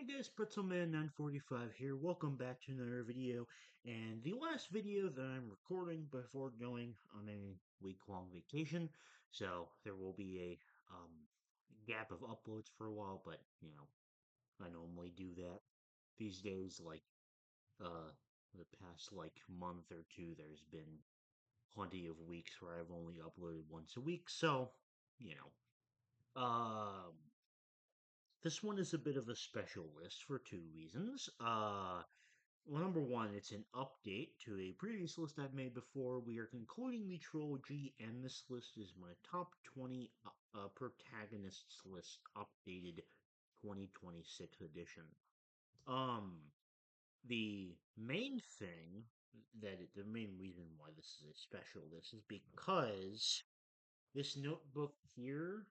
Hey guys, Pretzelman945 here. Welcome back to another video. And the last video that I'm recording before going on a week-long vacation. So there will be a gap of uploads for a while, but I normally do that. These days, uh the past month or two, there's been plenty of weeks where I've only uploaded once a week. So, you know. This one is a bit of a special list for two reasons. Well, number one, it's an update to a previous list I've made before. We are concluding the trilogy, and this list is my top 20 protagonists list, updated 2026 edition. Um, the main thing the main reason why this is a special list is because this notebook here,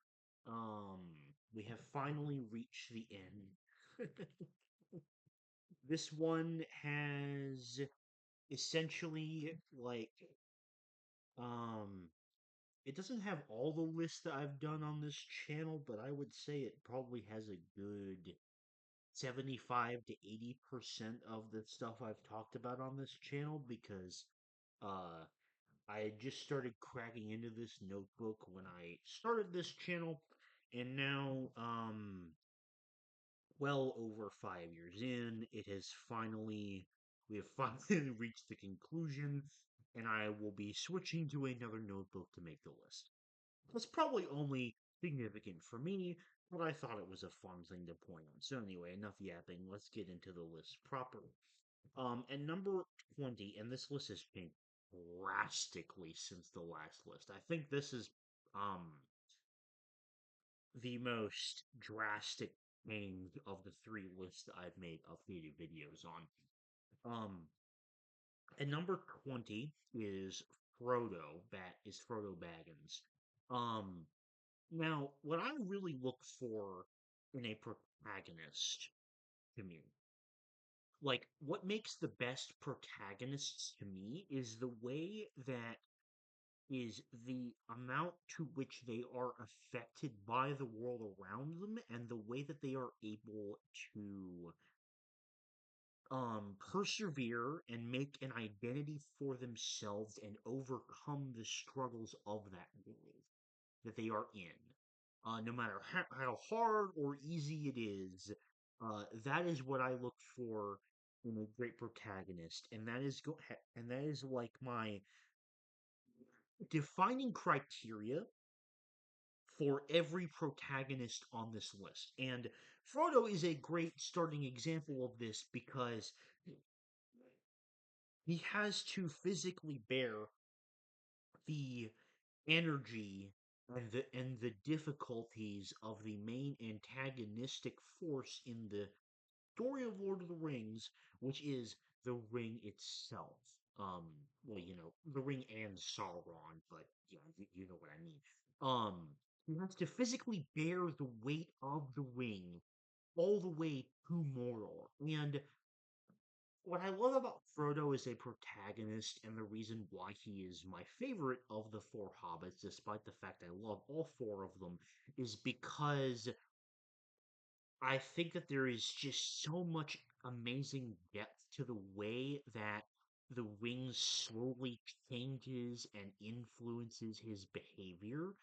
um, we have finally reached the end. This one has essentially um it doesn't have all the lists that I've done on this channel, but I would say it probably has a good 75 to 80% of the stuff I've talked about on this channel because uh I had just started cracking into this notebook when I started this channel, and now well over 5 years in, we have finally reached the conclusion, and I will be switching to another notebook to make the list. That's probably only significant for me, but I thought it was a fun thing to point out. So anyway, enough yapping. Let's get into the list proper. And number 20, and this list has changed drastically since the last list. I think this is um the most drastic change of the three lists that I've made updated videos on. Um, and number 20 is Frodo Baggins. Um, Now, what I really look for in a protagonist to me, like what makes the best protagonists to me, is the way that is the amount to which they are affected by the world around them and the way that they are able to persevere and make an identity for themselves and overcome the struggles of that world that they are in. No matter how hard or easy it is, that is what I look for in a great protagonist, and that is like my defining criteria for every protagonist on this list. And Frodo is a great starting example of this because he has to physically bear the energy and the difficulties of the main antagonistic force in the story of Lord of the Rings, which is the ring itself. Well, the ring and Sauron, but yeah, you know what I mean. He has to physically bear the weight of the ring all the way to Mordor. And what I love about Frodo as a protagonist, and the reason why he is my favorite of the four hobbits, despite the fact I love all four of them, is because I think that there is just so much amazing depth to the way that the ring slowly changes and influences his behavior.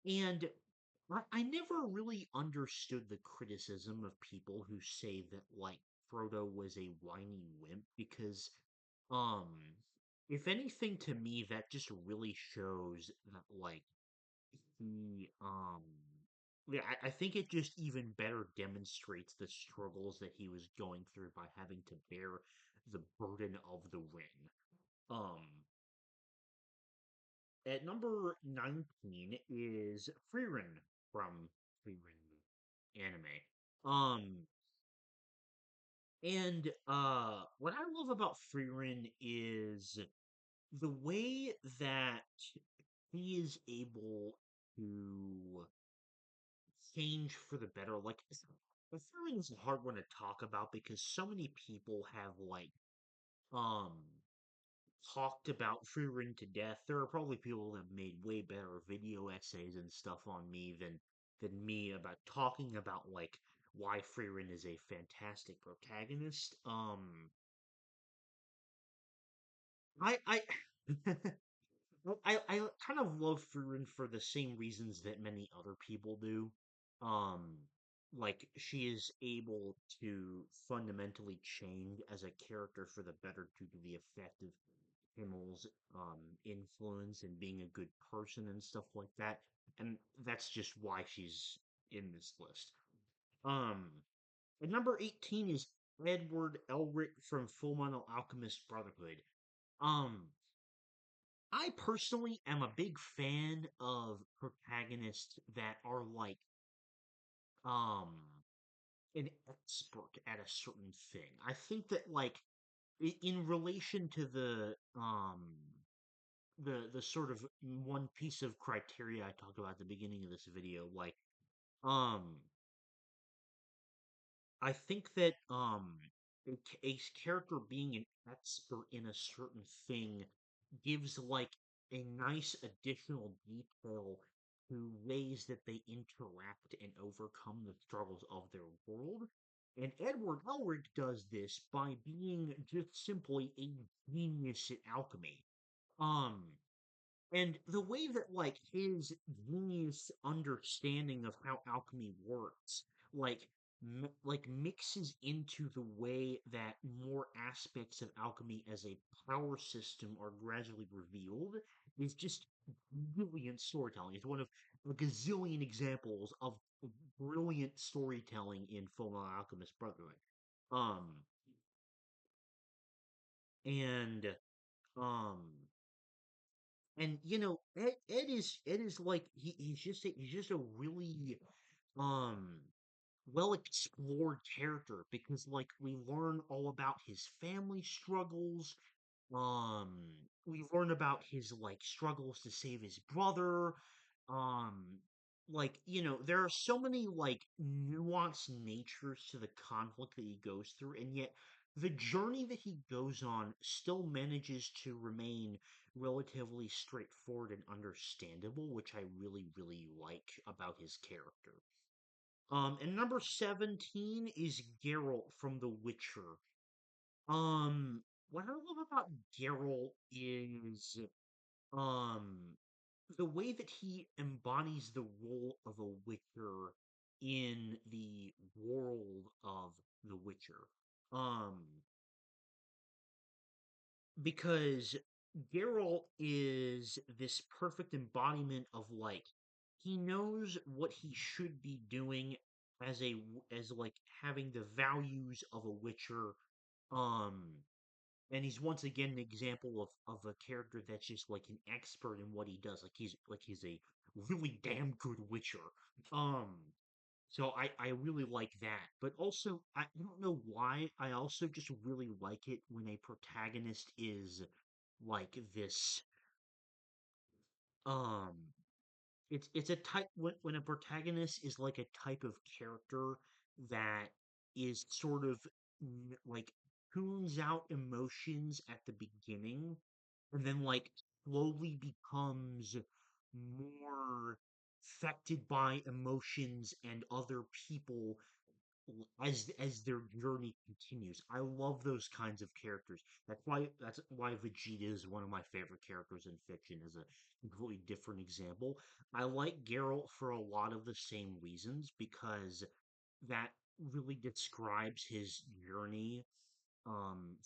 And I never really understood the criticism of people who say that, like, Frodo was a whiny wimp because, um, if anything, to me, that just really shows that, like, he, yeah, I think it just even better demonstrates the struggles that he was going through by having to bear the burden of the ring. Um, at number 19 is Frieren from Frieren anime. Um, what I love about Frieren is the way that he is able to change for the better. Like, the Frieren is a hard one to talk about because so many people have um talked about Frieren to death. There are probably people that have made way better video essays and stuff on me than me about talking about, like, why Frieren is a fantastic protagonist. I I kind of love Frieren for the same reasons that many other people do. Um, like she is able to fundamentally change as a character for the better due to the effect of Himmel's influence and being a good person and stuff like that. And that's just why she's in this list. Um, and number 18 is Edward Elric from Fullmetal Alchemist Brotherhood. Um, I personally am a big fan of protagonists that are like um an expert at a certain thing. I think that like in relation to the sort of one piece of criteria I talked about at the beginning of this video, like um I think that a character being an expert in a certain thing gives like a nice additional detail to ways that they interact and overcome the struggles of their world. And Edward Elric does this by being just simply a genius at alchemy. Um, and the way that like his genius understanding of how alchemy works, like like mixes into the way that more aspects of alchemy as a power system are gradually revealed is just brilliant storytelling. It's one of a gazillion examples of brilliant storytelling in Fullmetal Alchemist Brotherhood. Um, and um, And Ed is like he's just a really um well explored character because like we learn all about his family struggles. um we learn about his like struggles to save his brother. Like there are so many like nuanced natures to the conflict that he goes through, and yet the journey that he goes on still manages to remain relatively straightforward and understandable, which I really like about his character. And number 17 is Geralt from The Witcher. What I love about Geralt is um the way that he embodies the role of a Witcher in the world of The Witcher. Um, because Geralt is this perfect embodiment of like he knows what he should be doing as like having the values of a Witcher. Um, and he's once again an example of a character that's just like an expert in what he does. Like he's a really damn good Witcher. Um, so I really like that. But also I don't know why I also just really like it when a protagonist is like this. Um, it's a type when a protagonist is like a type of character that is sort of like tunes out emotions at the beginning and then like slowly becomes more affected by emotions and other people as their journey continues. I love those kinds of characters. That's why Vegeta is one of my favorite characters in fiction as a completely different example. I like Geralt for a lot of the same reasons because that really describes his journey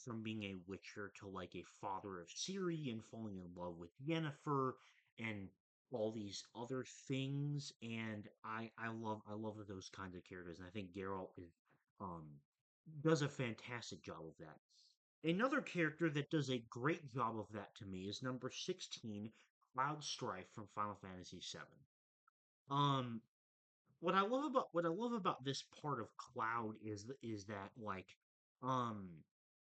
from being a Witcher to like a father of Ciri and falling in love with Yennefer and all these other things. And I love those kinds of characters, and I think Geralt is um does a fantastic job of that. Another character that does a great job of that to me is number 16, Cloud Strife from Final Fantasy VII. Um, what I love about this part of Cloud is that like um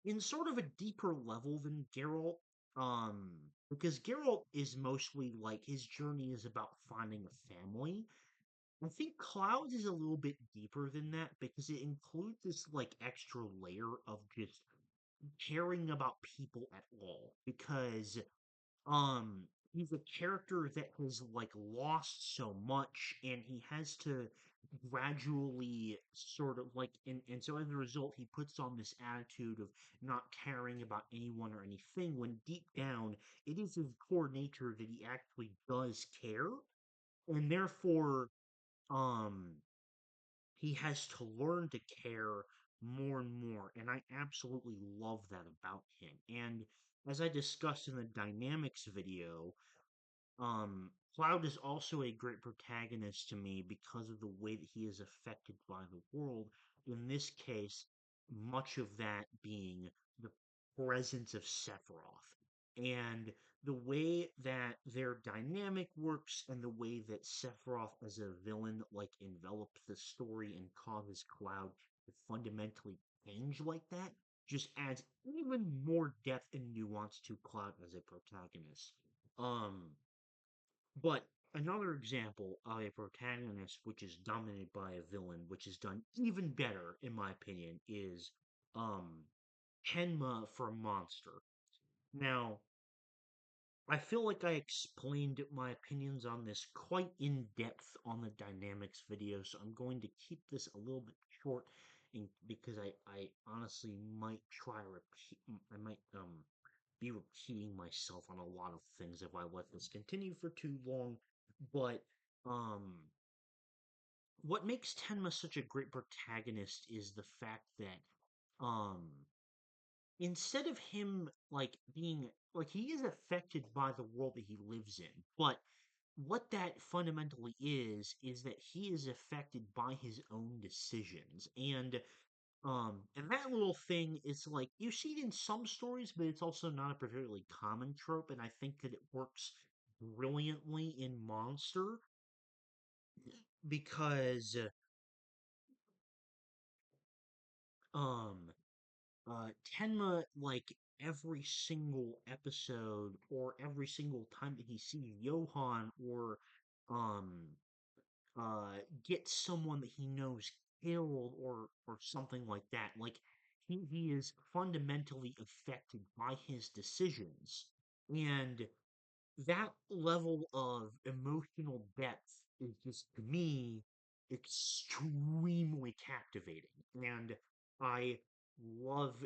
in sort of a deeper level than Geralt, um because Geralt is mostly like his journey is about finding a family. I think Cloud is a little bit deeper than that because it includes this like extra layer of just caring about people at all because he's a character that has like lost so much and he has to gradually sort of like, and so as a result, he puts on this attitude of not caring about anyone or anything, when deep down, it is his core nature that he actually does care, and therefore, um, he has to learn to care more and more, and I absolutely love that about him. And as I discussed in the dynamics video, Cloud is also a great protagonist to me because of the way that he is affected by the world. In this case, much of that being the presence of Sephiroth. And the way that their dynamic works and the way that Sephiroth as a villain envelops the story and causes Cloud to fundamentally change like that just adds even more depth and nuance to Cloud as a protagonist. Um but another example of a protagonist which is dominated by a villain, which is done even better, in my opinion, is um Kenma from Monster. Now, I feel like I explained my opinions on this quite in depth on the dynamics video, so I'm going to keep this a little bit short because I honestly might I might be repeating myself on a lot of things if I let this continue for too long. But um what makes Tenma such a great protagonist is the fact that um instead of him being he is affected by the world that he lives in, but what that fundamentally is that he is affected by his own decisions. And that little thing is you see it in some stories, but it's also not a particularly common trope, and I think that it works brilliantly in Monster because um Tenma, every single episode or every single time that he sees Johan or um gets someone that he knows killed or something like that, he is fundamentally affected by his decisions. And that level of emotional depth is just, to me, extremely captivating. And I love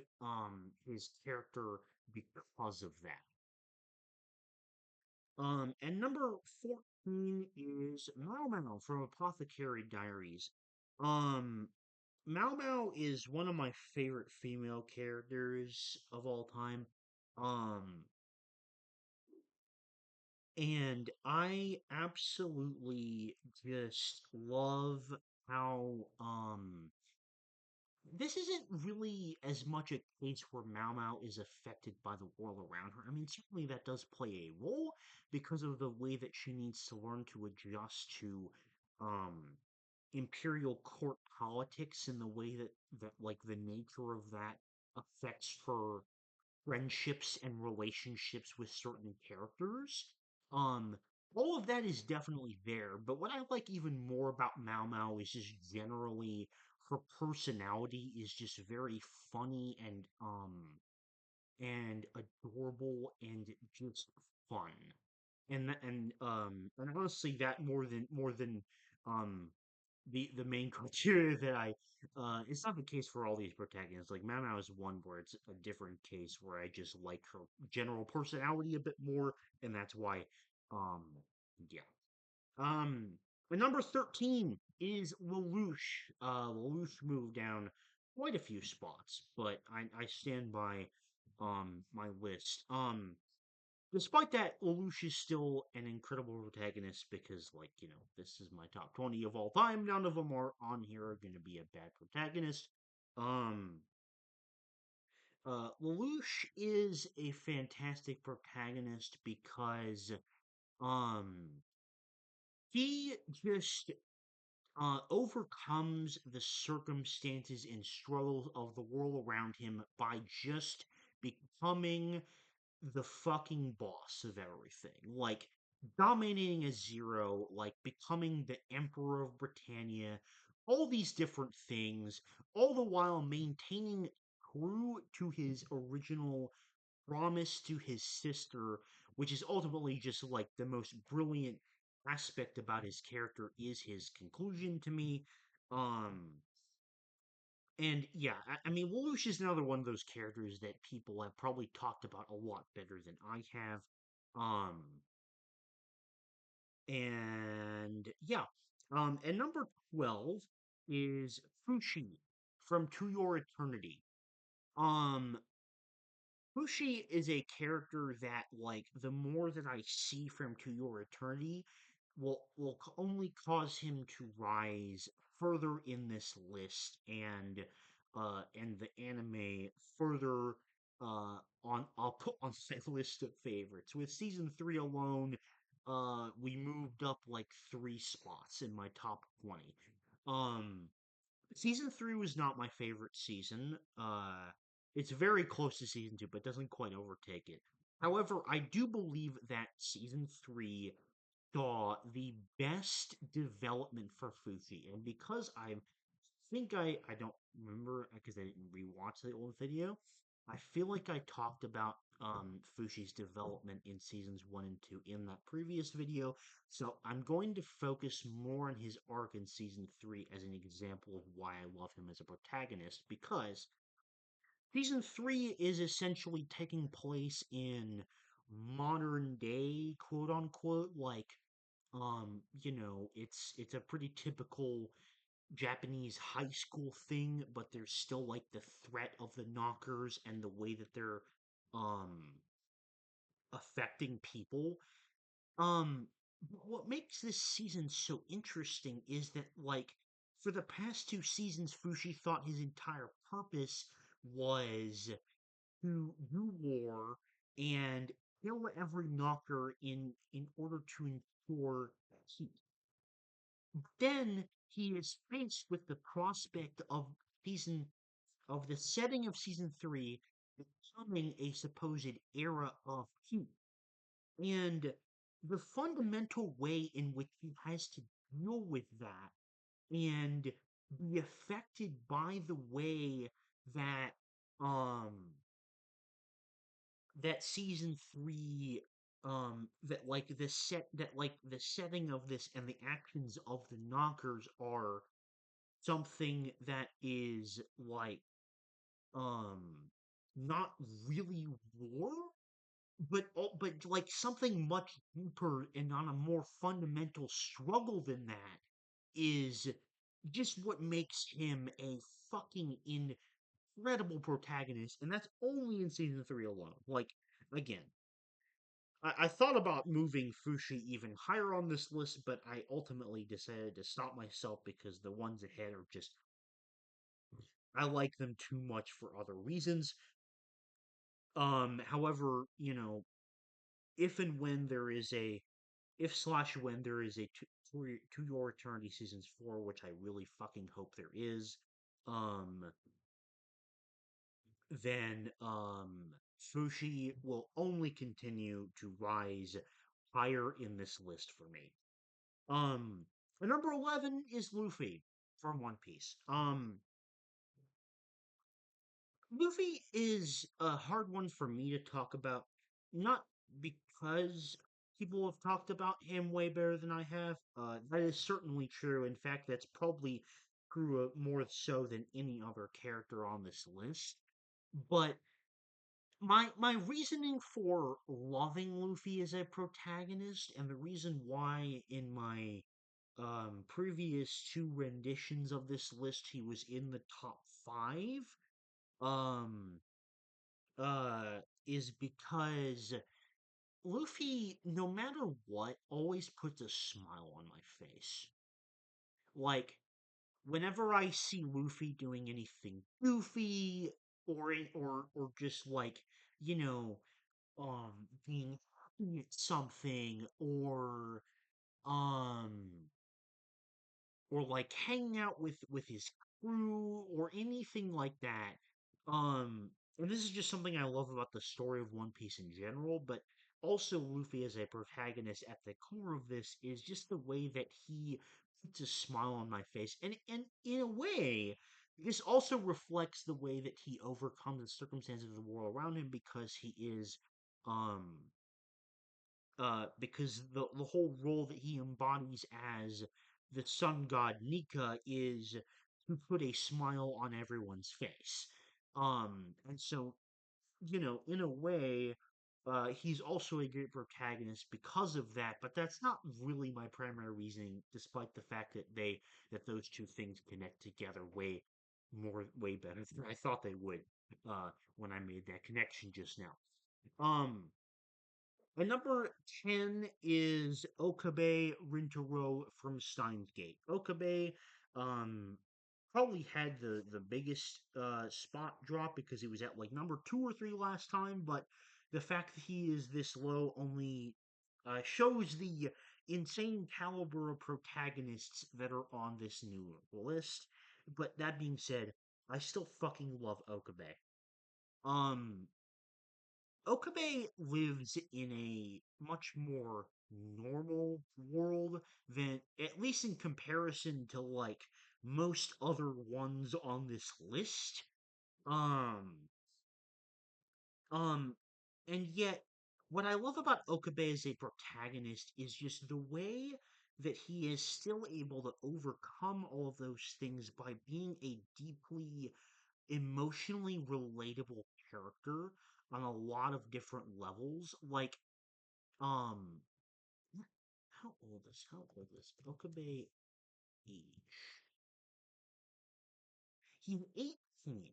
his character because of that. And number 14 is Mao Mao from Apothecary Diaries. Um, Mao Mao is one of my favorite female characters of all time. Um, and I absolutely just love how this isn't really as much a case where Mao Mao is affected by the world around her. I mean, certainly that does play a role because of the way that she needs to learn to adjust to um imperial court politics and the way that the nature of that affects her friendships and relationships with certain characters. Um, all of that is definitely there, but what I like even more about Mao Mao is just generally her personality is just very funny and adorable and just fun. And honestly that more than um the main criteria that I it's not the case for all these protagonists. Like Mao is one where it's a different case where I just like her general personality a bit more, and that's why um yeah. Um and number 13 is Lelouch. Lelouch moved down quite a few spots, but I stand by my list. Despite that, Lelouch is still an incredible protagonist because, this is my top 20 of all time. None of them are on here are going to be a bad protagonist. Um, Lelouch is a fantastic protagonist because, um, he just, overcomes the circumstances and struggles of the world around him by just becoming the fucking boss of everything. Dominating a zero, becoming the Emperor of Britannia, all these different things, all the while maintaining true to his original promise to his sister, which is ultimately just the most brilliant aspect about his character is his conclusion to me. Um, and yeah, I mean, Lelouch is another one of those characters that people have probably talked about a lot better than I have. Um, and yeah, and number 12 is Fushi from To Your Eternity. Um, Fushi is a character that, like, the more that I see from To Your Eternity, only cause him to rise further in this list, and the anime further on up on my list of favorites. With season 3 alone, we moved up like 3 spots in my top 20. Um, Season 3 was not my favorite season. It's very close to season 2, but doesn't quite overtake it. However, I do believe that season 3 saw the best development for Fushi, and because I don't remember because I didn't rewatch the old video. I feel like I talked about Fushi's development in seasons 1 and 2 in that previous video, so I'm going to focus more on his arc in season 3 as an example of why I love him as a protagonist, because season 3 is essentially taking place in modern day, quote unquote, like it's a pretty typical Japanese high school thing, but there's still like the threat of the knockers and the way that they're um affecting people. But what makes this season so interesting is that, like, for the past 2 seasons, Fushi thought his entire purpose was to do war and kill every knocker in order to ensure peace. Then he is faced with the prospect season of the setting of season 3 becoming a supposed era of peace. And the fundamental way in which he has to deal with that and be affected by the way that um that season 3 that like the setting of this and the actions of the knockers are something that is like um not really war, but like something much deeper and on a more fundamental struggle than that is just what makes him a fucking incredible protagonist, and that's only in season 3 alone. Like, again, I thought about moving Fushi even higher on this list, but I ultimately decided to stop myself because the ones ahead are just, I like them too much for other reasons. However, if and when there is a if slash when there is a to Your Eternity seasons 4, which I really fucking hope there is, um, then Fushi will only continue to rise higher in this list for me. Um, Number 11 is Luffy from One Piece. Luffy is a hard one for me to talk about, not because people have talked about him way better than I have. That is certainly true. In fact, that's probably true more so than any other character on this list. But my reasoning for loving Luffy as a protagonist, and the reason why in my previous 2 renditions of this list he was in the top 5, um is because Luffy, no matter what, always puts a smile on my face. Like, whenever I see Luffy doing anything goofy or just like, you know, being happy at something um or like hanging out with his crew or anything like that. Um, and this is just something I love about the story of One Piece in general, but also Luffy as a protagonist at the core of this is just the way that he puts a smile on my face. And in a way, this also reflects the way that he overcomes the circumstances of the world around him because he is um because the whole role that he embodies as the sun god Nika is to put a smile on everyone's face. And so, in a way, he's also a great protagonist because of that, but that's not really my primary reasoning, despite the fact that those two things connect together way better than I thought they would, when I made that connection just now. Um, my number 10 is Okabe Rintaro from Steins Gate. Okabe um, probably had the biggest spot drop because he was at like number 2 or 3 last time, but the fact that he is this low only shows the insane caliber of protagonists that are on this new list. But that being said, I still fucking love Okabe. Um, Okabe lives in a much more normal world than, at least in comparison to like most other ones on this list. Um, um, and yet, what I love about Okabe as a protagonist is just the way that he is still able to overcome all of those things by being a deeply emotionally relatable character on a lot of different levels. Like, um, how old is Okabe age? He's 18,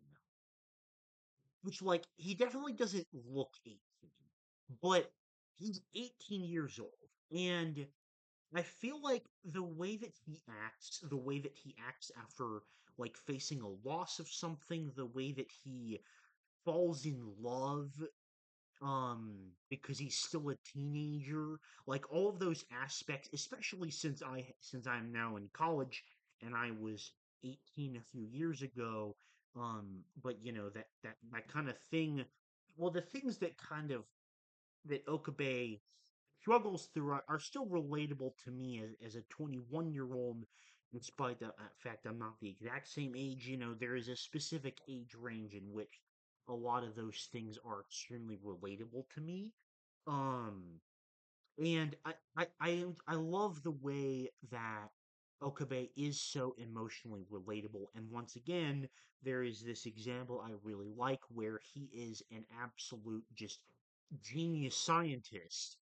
which like he definitely doesn't look 18, but he's 18 years old, and I feel like the way that he acts after like facing a loss of something, the way that he falls in love because he's still a teenager, like all of those aspects, especially since I'm now in college and I was 18 a few years ago. But that kind of thing, well, the things that Okabe struggles through are still relatable to me as a 21-year-old, despite the fact I'm not the exact same age. There is a specific age range in which a lot of those things are extremely relatable to me. Um, and I love the way that Okabe is so emotionally relatable. And once again, there is this example I really like where he is an absolute just genius scientist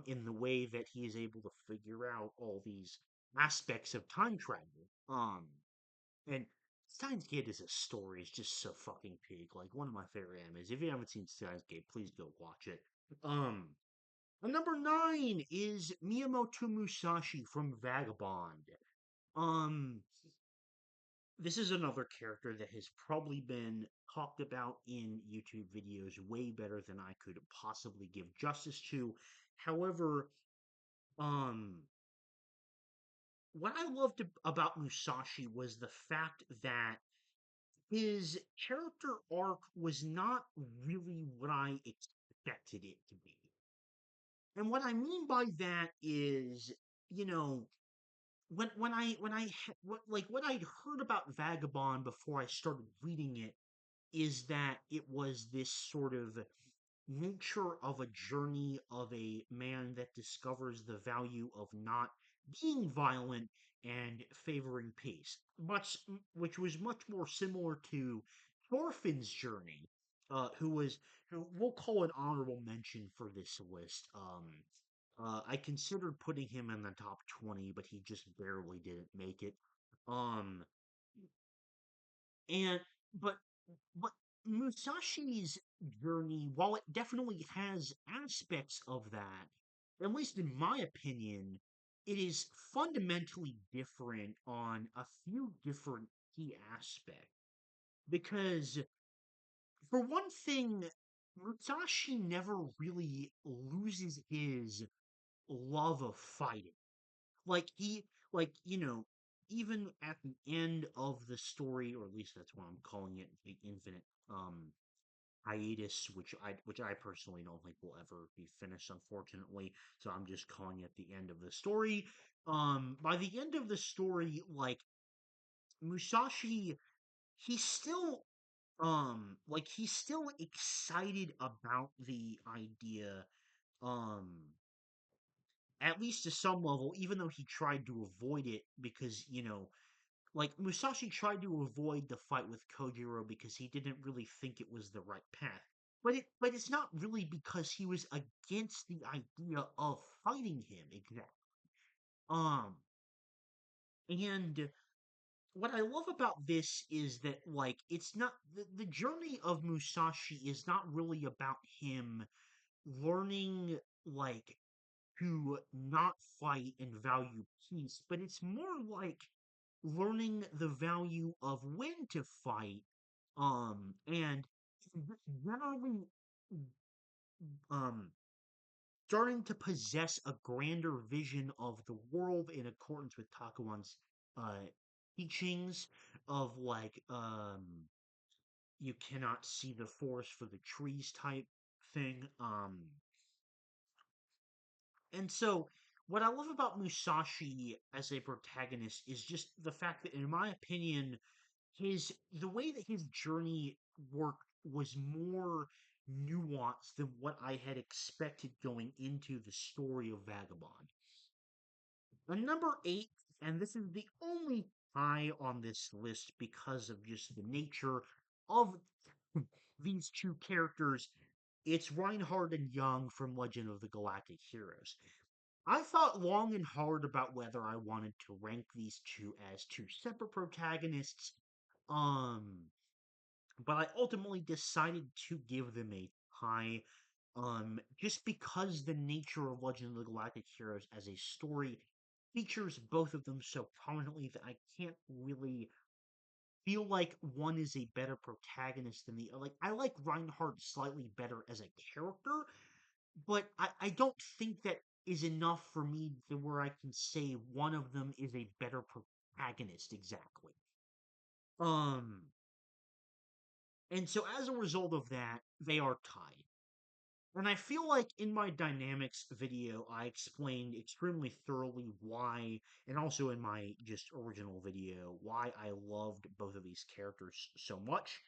in the way that he is able to figure out all these aspects of time travel. And Steins Gate as a story is just so fucking peak. Like one of my favorite animes. If you haven't seen Steins Gate, please go watch it. Um Number 9 is Miyamoto Musashi from Vagabond. Um, this is another character that has probably been talked about in YouTube videos way better than I could possibly give justice to. However, um, what I loved about Musashi was the fact that his character arc was not really what I expected it to be. And what I mean by that is, you know, what I'd heard about Vagabond before I started reading it is that it was this sort of nature of a journey of a man that discovers the value of not being violent and favoring peace, which was much more similar to Thorfinn's journey, who we'll call an honorable mention for this list. I considered putting him in the top 20, but he just barely didn't make it. Um, and but but Musashi's journey, while it definitely has aspects of that, at least in my opinion, it is fundamentally different on a few different key aspects. Because for one thing, Musashi never really loses his love of fighting. Like even at the end of the story, or at least that's what I'm calling it, the infinite hiatus, which I personally don't think will ever be finished, unfortunately. So I'm just calling it the end of the story. By the end of the story, like Musashi, he's still he's still excited about the idea. Um at least to some level, even though he tried to avoid it because, like Musashi tried to avoid the fight with Kojiro because he didn't really think it was the right path. But it's not really because he was against the idea of fighting him exactly. Um and what I love about this is that like it's not the journey of Musashi is not really about him learning like to not fight and value peace, but it's more like learning the value of when to fight, and generally, um, starting to possess a grander vision of the world in accordance with Takuan's uh teachings of like you cannot see the forest for the trees type thing. And so, what I love about Musashi as a protagonist is just the fact that, in my opinion, the way that his journey worked was more nuanced than what I had expected going into the story of Vagabond. And number eight, and this is the only high on this list because of just the nature of these two characters, it's Reinhard and Young from Legend of the Galactic Heroes. I thought long and hard about whether I wanted to rank these two as two separate protagonists. Um, but I ultimately decided to give them a tie. Just because the nature of Legend of the Galactic Heroes as a story features both of them so prominently that I can't really feel like one is a better protagonist than the other. Like I like Reinhardt slightly better as a character, but I don't think that is enough for me to where I can say one of them is a better protagonist exactly. Um, and so as a result of that, they are tied. And I feel like in my dynamics video, I explained extremely thoroughly why, and also in my just original video, why I loved both of these characters so much,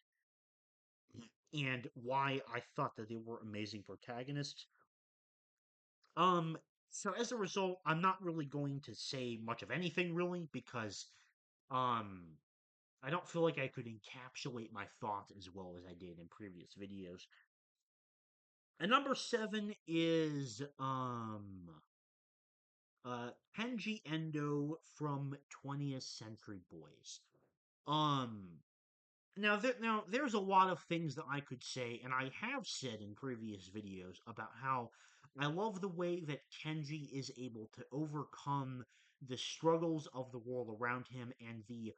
and why I thought that they were amazing protagonists. Um, so as a result, I'm not really going to say much of anything really because um I don't feel like I could encapsulate my thoughts as well as I did in previous videos. And number seven is Kenji Endo from 20th Century Boys. Um now there's a lot of things that I could say, and I have said in previous videos about how I love the way that Kenji is able to overcome the struggles of the world around him and the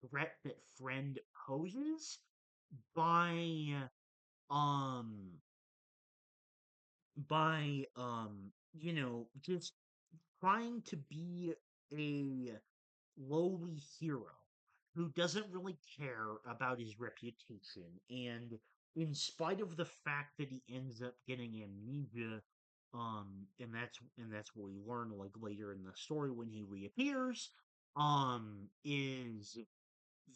threat that friend poses by um just trying to be a lowly hero who doesn't really care about his reputation. And in spite of the fact that he ends up getting amnesia, and that's what we learn like later in the story when he reappears, is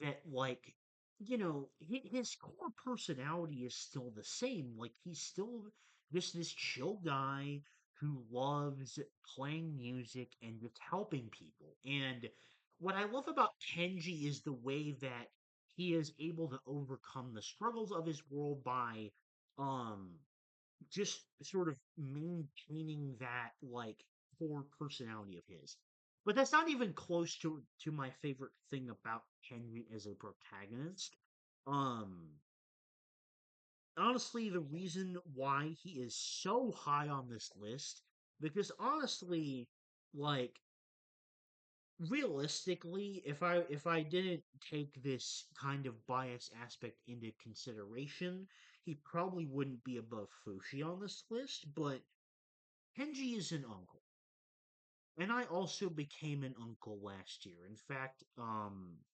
that like his core personality is still the same. Like he's still just this chill guy who loves playing music and just helping people. And what I love about Kenji is the way that he is able to overcome the struggles of his world by um just sort of maintaining that like core personality of his. But that's not even close to my favorite thing about Henry as a protagonist. Um Honestly, the reason why he is so high on this list, because honestly, like realistically, if I didn't take this kind of bias aspect into consideration, he probably wouldn't be above Fushi on this list, but Kenji is an uncle. And I also became an uncle last year. In fact,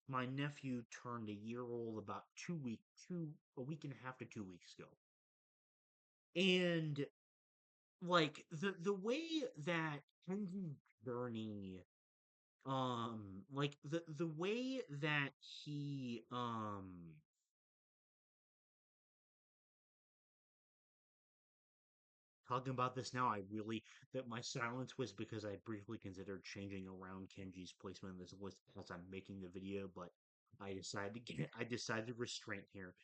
my nephew turned a year old about a week and a half to 2 weeks ago. And like the way that Kenji's journey, like the way that talking about this now, I really that my silence was because I briefly considered changing around Kenji's placement on this list as I'm making the video, but I decided to restrain here.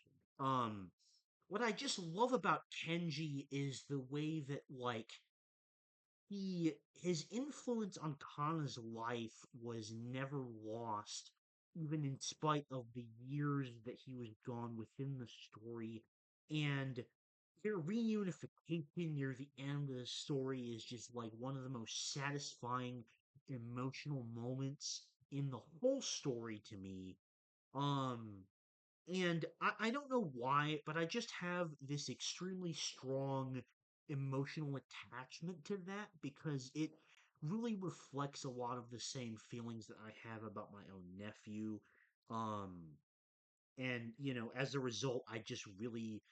Um, what I just love about Kenji is the way that his influence on Kana's life was never lost, even in spite of the years that he was gone within the story. And their reunification near the end of the story is just like one of the most satisfying emotional moments in the whole story to me. Um, and I don't know why, but I just have this extremely strong emotional attachment to that because it really reflects a lot of the same feelings that I have about my own nephew. Um, and as a result, I just really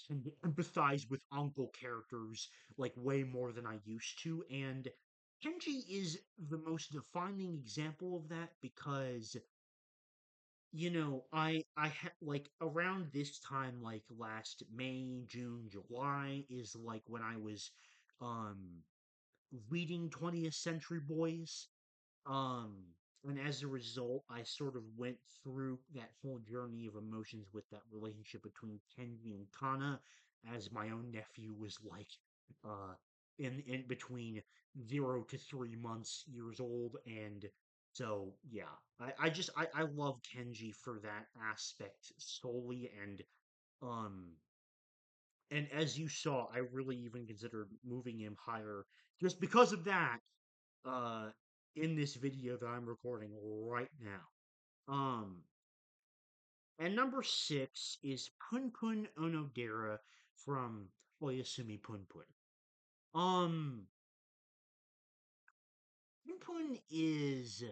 tend to empathize with uncle characters like way more than I used to. And Kenji is the most defining example of that because like around this time, like last May, June, July is like when I was um reading 20th Century Boys. Um, and as a result, I sort of went through that whole journey of emotions with that relationship between Kenji and Kana, as my own nephew was like, uh, in between 0 to 3 months years old, and so yeah, I love Kenji for that aspect solely, um, and as you saw, I really even considered moving him higher just because of that uh in this video that I'm recording right now. And number 6 is Punpun Onodera from Oyasumi Punpun. Um Punpun is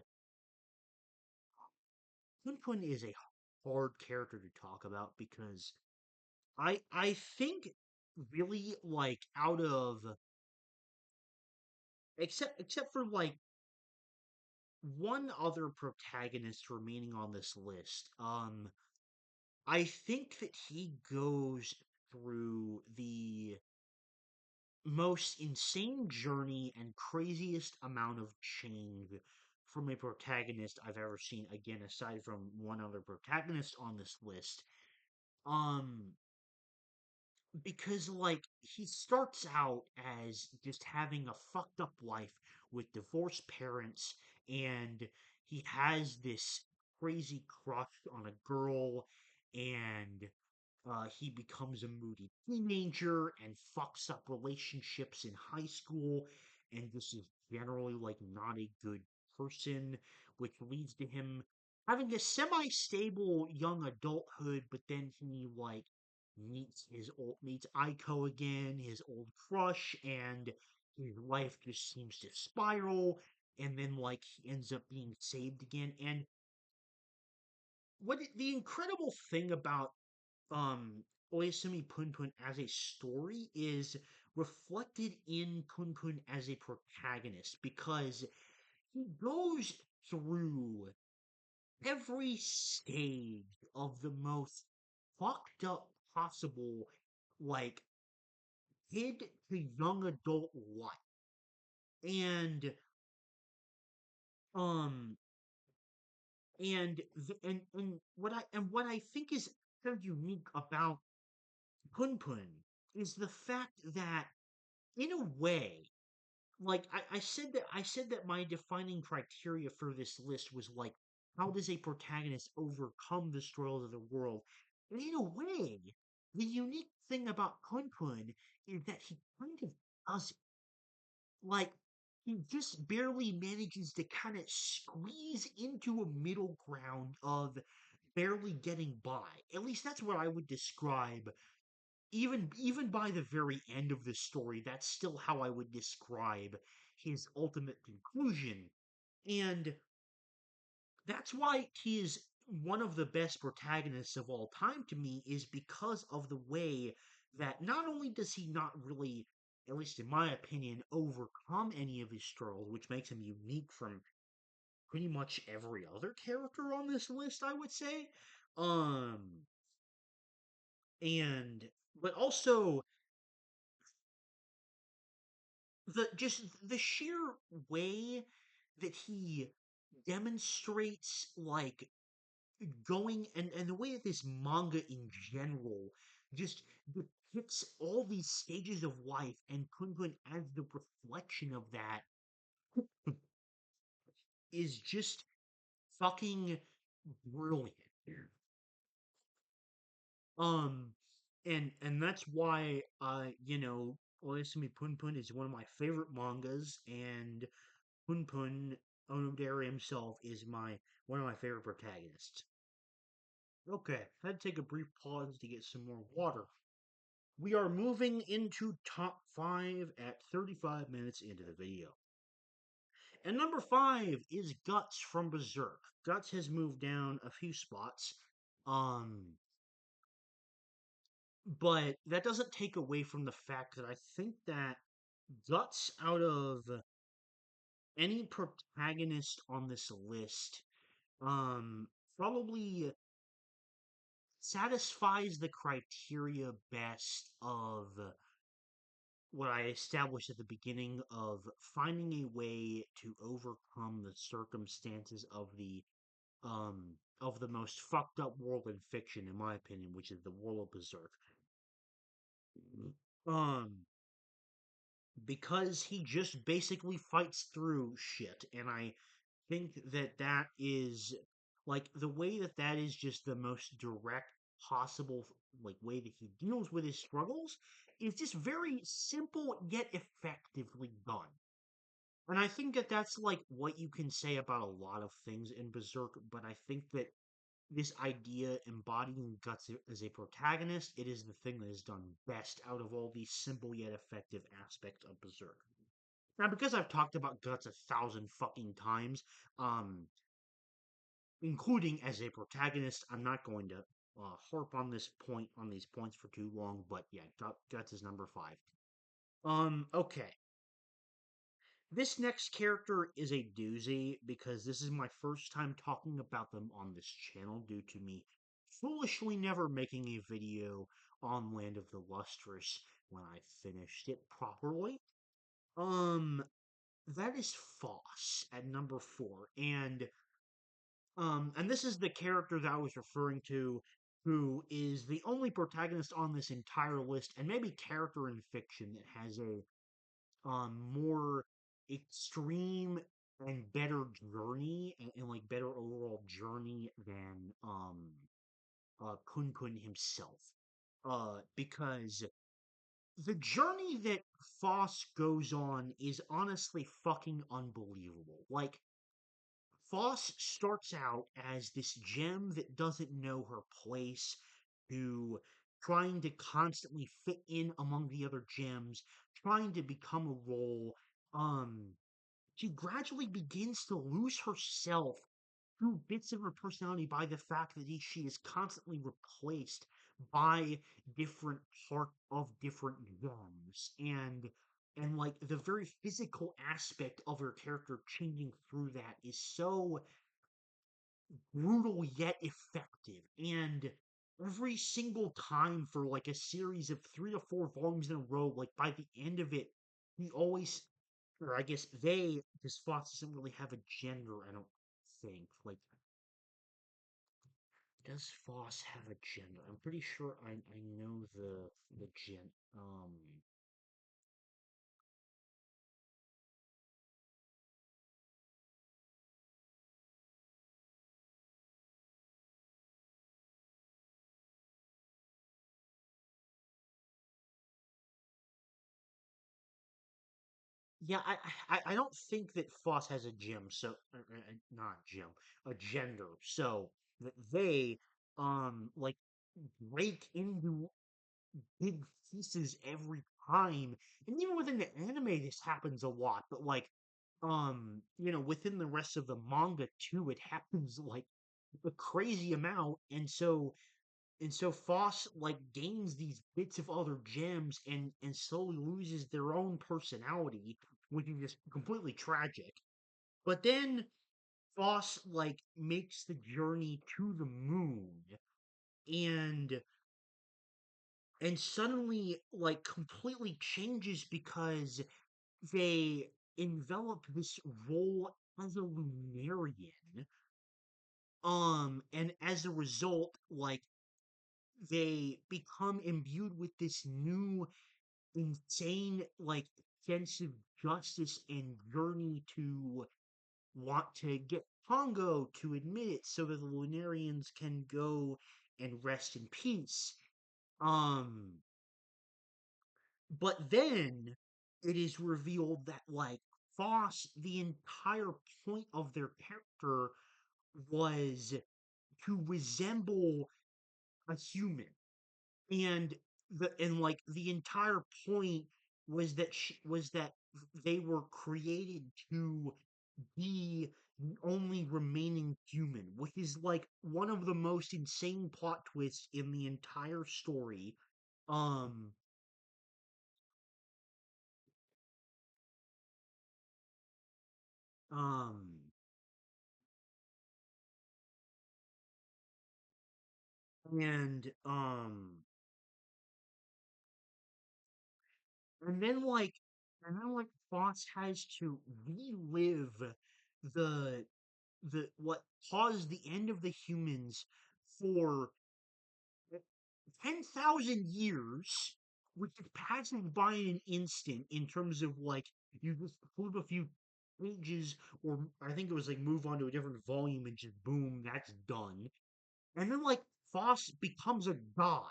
Punpun is a hard character to talk about because I think really like out of except for like one other protagonist remaining on this list. I think that he goes through the most insane journey and craziest amount of change from a protagonist I've ever seen. Again, aside from one other protagonist on this list. Um, because like he starts out as just having a fucked up life with divorced parents, and he has this crazy crush on a girl, and he becomes a moody teenager and fucks up relationships in high school, and this is generally like not a good person, which leads to him having a semi-stable young adulthood, but then he like meets Aiko again, his old crush, and his life just seems to spiral, and then like he ends up being saved again. And the incredible thing about Oyasumi Punpun as a story is reflected in Punpun as a protagonist because he goes through every stage of the most fucked up possible, like kid to young adult life. And um and what I think is so unique about Punpun is the fact that in a way, like I said that my defining criteria for this list was like, how does a protagonist overcome the struggles of the world? And in a way, the unique thing about Kun Kun is that he kind of does it. Like, he just barely manages to kind of squeeze into a middle ground of barely getting by. At least that's what I would describe even by the very end of the story, that's still how I would describe his ultimate conclusion. And that's why he is one of the best protagonists of all time to me, is because of the way that not only does he not really, at least in my opinion, overcome any of his struggles, which makes him unique from pretty much every other character on this list, I would say. Um, and but also the sheer way that he demonstrates like going and the way that this manga in general just depicts all these stages of life and Kungun as the reflection of that is just fucking brilliant. Um, and that's why Oyasumi Pun Pun is one of my favorite mangas, and Pun Pun Onodera himself is my one of my favorite protagonists. Okay, had to take a brief pause to get some more water. We are moving into top five at 35 minutes into the video. And number five is Guts from Berserk. Guts has moved down a few spots. Um, but that doesn't take away from the fact that I think that Guts, out of any protagonist on this list, um, probably satisfies the criteria best of what I established at the beginning of finding a way to overcome the circumstances of the most fucked up world in fiction, in my opinion, which is the world of Berserk. Um, because he just basically fights through shit, and I think that that is like the way that that is just the most direct possible like way that he deals with his struggles is just very simple yet effectively done. And I think that that's like what you can say about a lot of things in Berserk, but I think that this idea embodying Guts as a protagonist, it is the thing that is done best out of all these simple yet effective aspects of Berserk. Now, because I've talked about Guts 1,000 fucking times, um, including as a protagonist, I'm not going to harp on these points for too long. But yeah, Guts is number five. Okay. This next character is a doozy because this is my first time talking about them on this channel due to me foolishly never making a video on Land of the Lustrous when I finished it properly. Um, that is Foss at number four, and this is the character that I was referring to, who is the only protagonist on this entire list, and maybe character in fiction that has a more extreme and better journey and like better overall journey than Kun Kun himself. Because the journey that Foss goes on is honestly fucking unbelievable. Like Foss starts out as this gem that doesn't know her place, who trying to constantly fit in among the other gems, trying to become a role. Um, she gradually begins to lose herself through bits of her personality by the fact that she is constantly replaced by different part of different gems and like the very physical aspect of her character changing through that is so brutal yet effective. And every single time for like a series of 3 to 4 volumes in a row, like by the end of it, he always, or I guess they, because Fox doesn't really have a gender, I don't think. Like, does Foss have a gender? I'm pretty sure I know the gen. Yeah, I don't think that Foss has a gym, so not gym, a gender. So that they like break into big pieces every time. And even within the anime, this happens a lot. But like, within the rest of the manga too, it happens like a crazy amount. And so Foss like gains these bits of other gems and slowly loses their own personality, which is just completely tragic. But then Foss like makes the journey to the moon and and suddenly like completely changes because they envelop this role as a Lunarian, and as a result, like they become imbued with this new insane like sense of justice and journey to want to get Pongo to admit it so that the Lunarians can go and rest in peace. Um, but then it is revealed that like Foss, the entire point of their character was to resemble a human. And like the entire point was that they were created to be the only remaining human, which is like one of the most insane plot twists in the entire story. Um, um, and and then like Fox has to relive the what caused the end of the humans for 10,000 years, which is passing by in an instant in terms of like you just flip a few pages, or I think it was like move on to a different volume and just boom, that's done. And then like Foss becomes a god.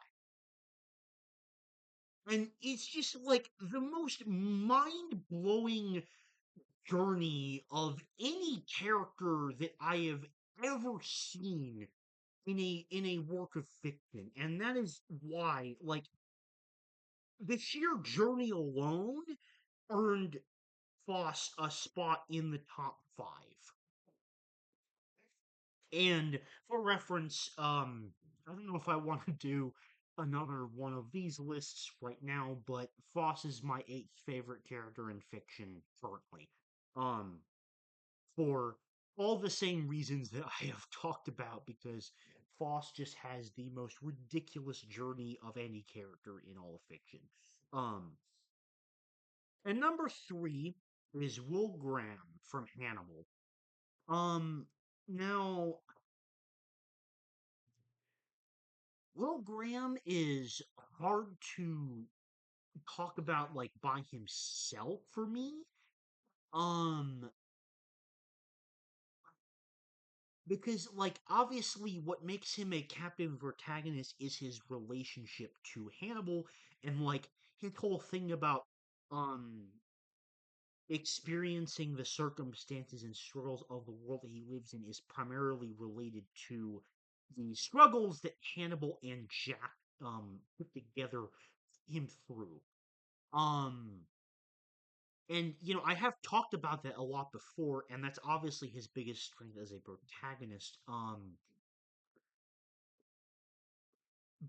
And it's just like the most mind blowing journey of any character that I have ever seen in a work of fiction. And that is why, like, the sheer journey alone earned Foss a spot in the top five. And for reference, I don't know if I want to do another one of these lists right now, but Foss is my eighth favorite character in fiction currently. Um, for all the same reasons that I have talked about, because Foss just has the most ridiculous journey of any character in all of fiction. Um, and number three is Will Graham from Hannibal. Um, now Will Graham is hard to talk about like by himself for me. Um, because like obviously what makes him a captive protagonist is his relationship to Hannibal, and like his whole thing about um experiencing the circumstances and struggles of the world that he lives in is primarily related to the struggles that Hannibal and Jack put together him through. Um and I have talked about that a lot before, and that's obviously his biggest strength as a protagonist.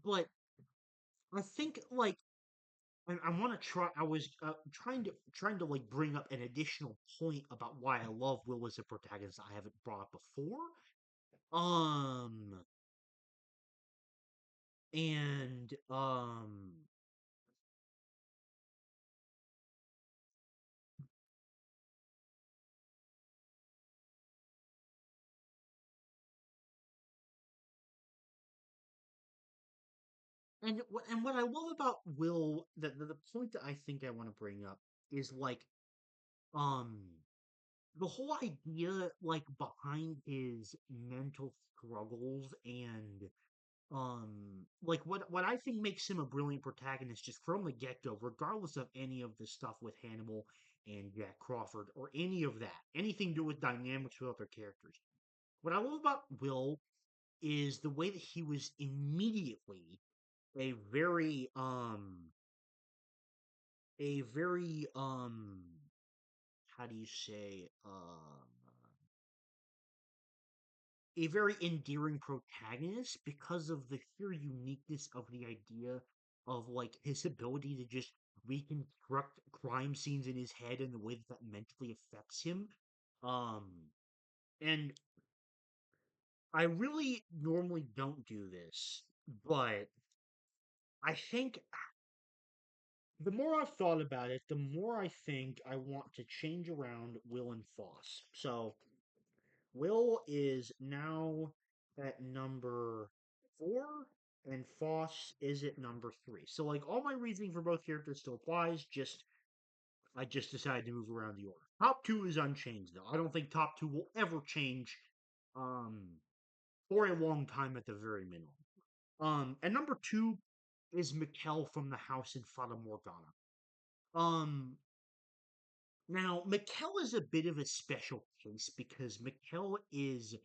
But I think like I want to try. I was trying to like bring up an additional point about why I love Will as a protagonist I haven't brought up before. Um, and what I love about Will, the point that I think I want to bring up is like um the whole idea like behind his mental struggles, and like what I think makes him a brilliant protagonist just from the get-go, regardless of any of the stuff with Hannibal and Jack Crawford or any of that, anything to do with dynamics with other characters. What I love about Will is the way that he was immediately a very a very how do you say a very endearing protagonist because of the sheer uniqueness of the idea of like his ability to just reconstruct crime scenes in his head and the way that that mentally affects him. Um, and I really normally don't do this, but I think The more I've thought about it, the more I think I want to change around Will and Foss. So Will is now at number 4, and Foss is at number 3. So like all my reasoning for both characters still applies. Just I just decided to move around the order. Top two is unchanged though. I don't think top two will ever change, um, for a long time at the very minimum. And number two is Mikkel from the house in Fata Morgana. Um, Now, Mikkel is a bit of a special case because Mikkel is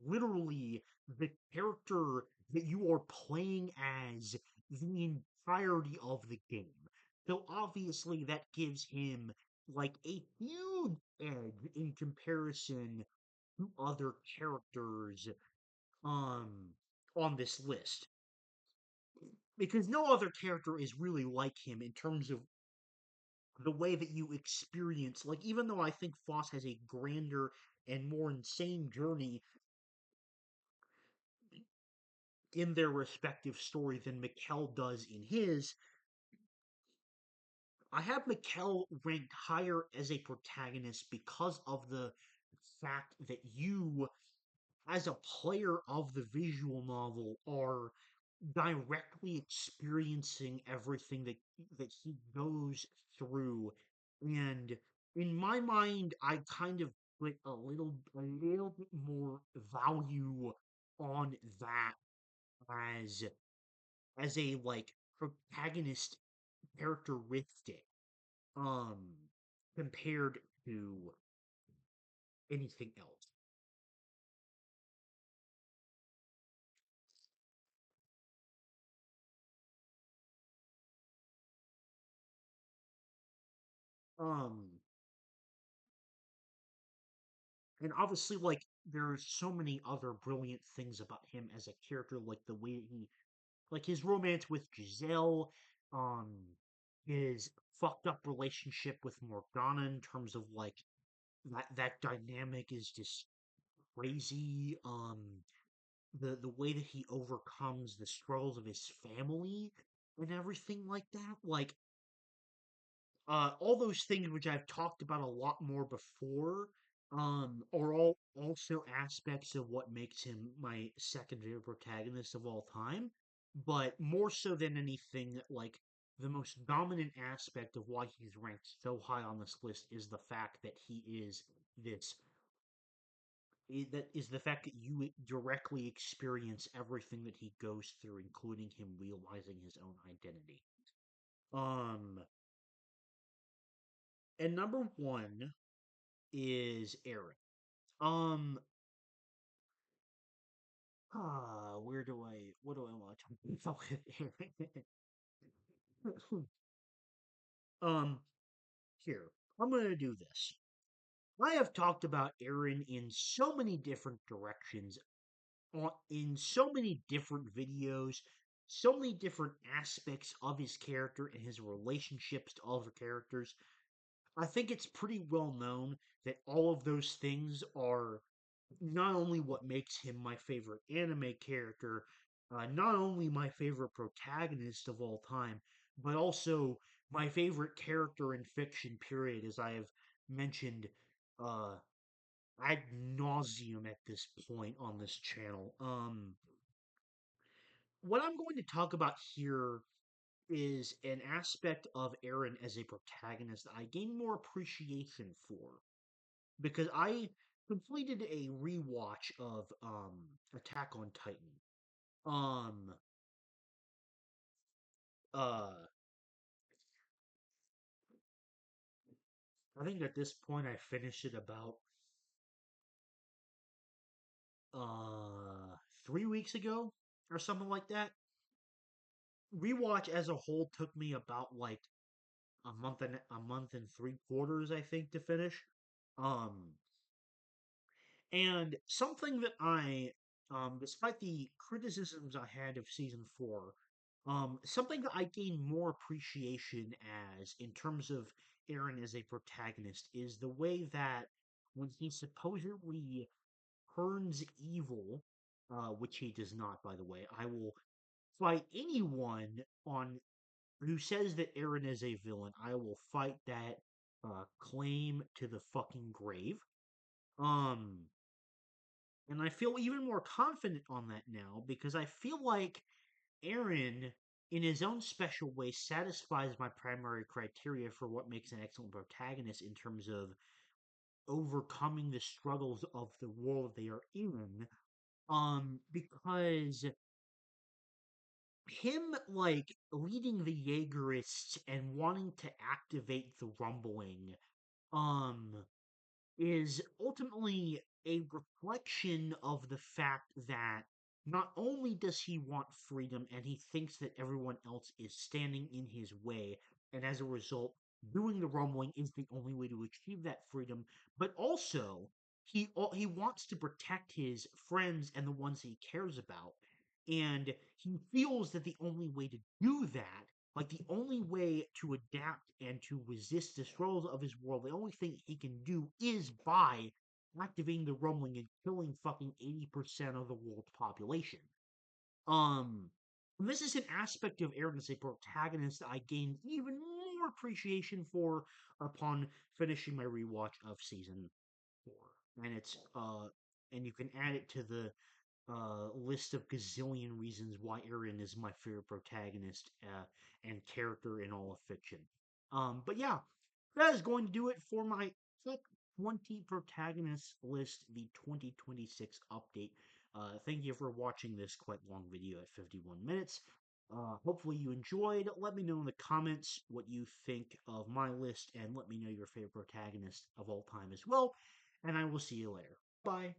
literally the character that you are playing as the entirety of the game. So obviously that gives him like a huge edge in comparison to other characters um on this list. Because no other character is really like him in terms of the way that you experience, like, even though I think Foss has a grander and more insane journey in their respective story than Mikkel does in his, I have Mikkel ranked higher as a protagonist because of the fact that you, as a player of the visual novel, are directly experiencing everything that he goes through. And in my mind, I kind of put a little bit more value on that as a like protagonist characteristic, um compared to anything else. Um and obviously, like, there's so many other brilliant things about him as a character, like the way he, like, his romance with Giselle, um, his fucked up relationship with Morgana in terms of like that dynamic is just crazy. The way that he overcomes the struggles of his family and everything like that, like, all those things which I've talked about a lot more before, are all also aspects of what makes him my second favorite protagonist of all time. But more so than anything, like, the most dominant aspect of why he's ranked so high on this list is the fact that he is this. That is the fact that you directly experience everything that he goes through, including him realizing his own identity. Um, and number one is Aaron. Um, what do I want to talk about with Aaron? um, Here, I'm gonna do this. I have talked about Aaron in so many different directions, in so many different videos, so many different aspects of his character and his relationships to other characters. I think it's pretty well known that all of those things are not only what makes him my favorite anime character, not only my favorite protagonist of all time, but also my favorite character in fiction, period, as I have mentioned uh, ad nauseum at this point on this channel. What I'm going to talk about here is an aspect of Eren as a protagonist that I gain more appreciation for because I completed a rewatch of Attack on Titan. Um uh I think at this point I finished it about uh 3 weeks ago or something like that. Rewatch as a whole took me about like a month and 3 quarters, I think, to finish. Um And something that despite the criticisms I had of season four, something that I gain more appreciation as in terms of Aaron as a protagonist is the way that when he supposedly turns evil, which he does not, by the way. I will fight anyone on who says that Aaron is a villain. I will fight that claim to the fucking grave. Um, and I feel even more confident on that now because I feel like Aaron, in his own special way, satisfies my primary criteria for what makes an excellent protagonist in terms of overcoming the struggles of the world they are in. Because him like leading the Jaegerists and wanting to activate the rumbling, um, is ultimately a reflection of the fact that not only does he want freedom and he thinks that everyone else is standing in his way, and as a result, doing the rumbling is the only way to achieve that freedom, but also he wants to protect his friends and the ones he cares about. And he feels that the only way to do that, like the only way to adapt and to resist the struggles of his world, the only thing he can do is by activating the rumbling and killing fucking 80% of the world's population. Um, this is an aspect of Aaron as a protagonist I gained even more appreciation for upon finishing my rewatch of season four. And you can add it to the list of gazillion reasons why Aaron is my favorite protagonist and character in all of fiction. But yeah, that is going to do it for my top 20 protagonists list, the 2026 update. Thank you for watching this quite long video at 51 minutes. Hopefully you enjoyed. Let me know in the comments what you think of my list, and let me know your favorite protagonist of all time as well. And I will see you later. Bye.